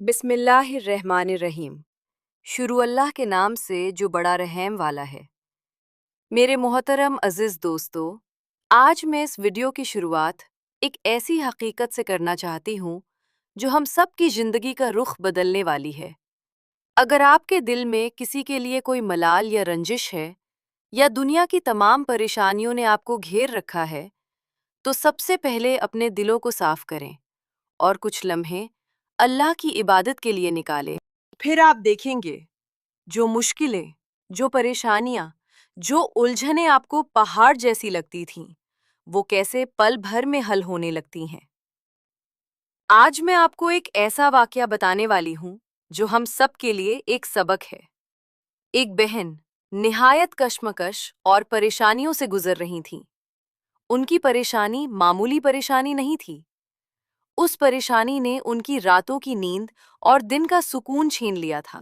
बिस्मिल्लाहिर्रहमानिर्रहीम। शुरू अल्लाह के नाम से जो बड़ा रहम वाला है। मेरे मोहतरम अज़ीज़ दोस्तों, आज मैं इस वीडियो की शुरुआत एक ऐसी हकीकत से करना चाहती हूँ जो हम सब की ज़िंदगी का रुख बदलने वाली है। अगर आपके दिल में किसी के लिए कोई मलाल या रंजिश है, या दुनिया की तमाम परेशानियों ने आपको घेर रखा है, तो सबसे पहले अपने दिलों को साफ करें और कुछ लम्हे अल्लाह की इबादत के लिए निकालें। फिर आप देखेंगे जो मुश्किलें, जो परेशानियां, जो उलझनें आपको पहाड़ जैसी लगती थीं, वो कैसे पल भर में हल होने लगती हैं। आज मैं आपको एक ऐसा वाकया बताने वाली हूं जो हम सब के लिए एक सबक है। एक बहन निहायत कश्मकश और परेशानियों से गुजर रही थीं। उनकी परेशानी मामूली परेशानी नहीं थी। उस परेशानी ने उनकी रातों की नींद और दिन का सुकून छीन लिया था।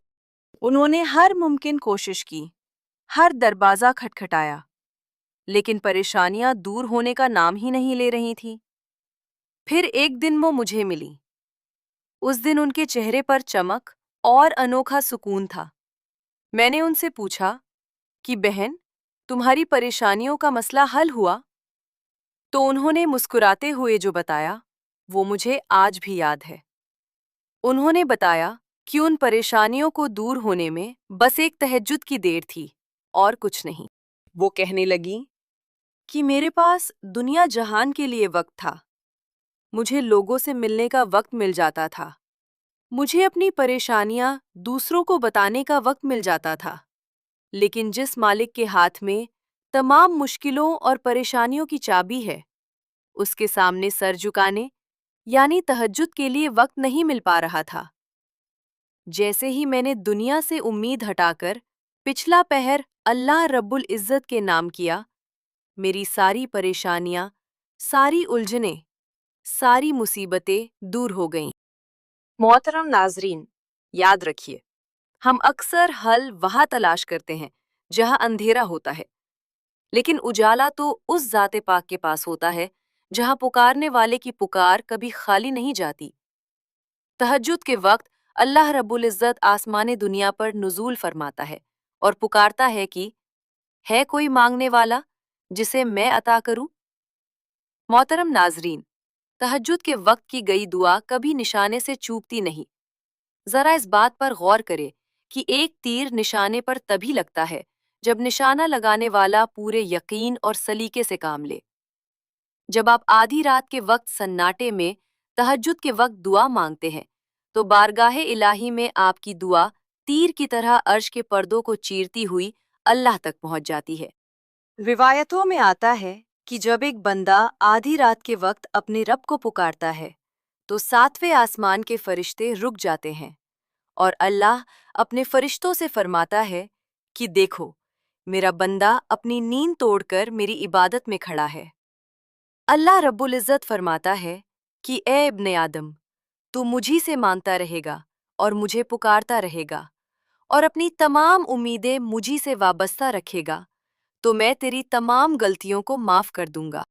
उन्होंने हर मुमकिन कोशिश की, हर दरवाजा खटखटाया, लेकिन परेशानियां दूर होने का नाम ही नहीं ले रही थीं। फिर एक दिन वो मुझे मिली। उस दिन उनके चेहरे पर चमक और अनोखा सुकून था। मैंने उनसे पूछा कि बहन, तुम्हारी परेशानियों का मसला हल हुआ? तो उन्होंने मुस्कुराते हुए जो बताया, वो मुझे आज भी याद है। उन्होंने बताया कि उन परेशानियों को दूर होने में बस एक तहज्जुद की देर थी और कुछ नहीं। वो कहने लगी कि मेरे पास दुनिया जहान के लिए वक्त था। मुझे लोगों से मिलने का वक्त मिल जाता था। मुझे अपनी परेशानियां दूसरों को बताने का वक्त मिल जाता था। लेकिन जिस मालिक के हाथ में तमाम मुश्किलों और परेशानियों की चाबी है, उसके सामने सर झुकाने यानी तहज्जुद के लिए वक्त नहीं मिल पा रहा था। जैसे ही मैंने दुनिया से उम्मीद हटाकर पिछला पहर अल्लाह रब्बुल इज़्ज़त के नाम किया, मेरी सारी परेशानियां, सारी उलझनें, सारी मुसीबतें दूर हो गईं। मोहतरम नाजरीन, याद रखिए, हम अक्सर हल वहाँ तलाश करते हैं जहाँ अंधेरा होता है, लेकिन उजाला तो उस ज़ाते पाक के पास होता है जहाँ पुकारने वाले की पुकार कभी खाली नहीं जाती। तहज्जुद के वक्त अल्लाह रब्बुल इज़्ज़त आसमाने दुनिया पर नुज़ूल फरमाता है और पुकारता है कि है कोई मांगने वाला जिसे मैं अता करूं। मोहतरम नाजरीन, तहज्जुद के वक्त की गई दुआ कभी निशाने से चूकती नहीं। जरा इस बात पर गौर करें कि एक तीर निशाने पर तभी लगता है जब निशाना लगाने वाला पूरे यकीन और सलीके से काम ले। जब आप आधी रात के वक्त सन्नाटे में तहज्जुद के वक्त दुआ मांगते हैं, तो बारगाहे इलाही में आपकी दुआ तीर की तरह अर्श के पर्दों को चीरती हुई अल्लाह तक पहुंच जाती है। रिवायतों में आता है कि जब एक बंदा आधी रात के वक्त अपने रब को पुकारता है, तो सातवें आसमान के फरिश्ते रुक जाते हैं और अल्लाह अपने फरिश्तों से फरमाता है कि देखो, मेरा बंदा अपनी नींद तोड़कर मेरी इबादत में खड़ा है। अल्लाह रब्बुल इज़्ज़त फरमाता है कि ए इब्ने आदम, तू मुझी से मांगता रहेगा और मुझे पुकारता रहेगा और अपनी तमाम उम्मीदें मुझी से वाबस्ता रखेगा, तो मैं तेरी तमाम गलतियों को माफ़ कर दूंगा।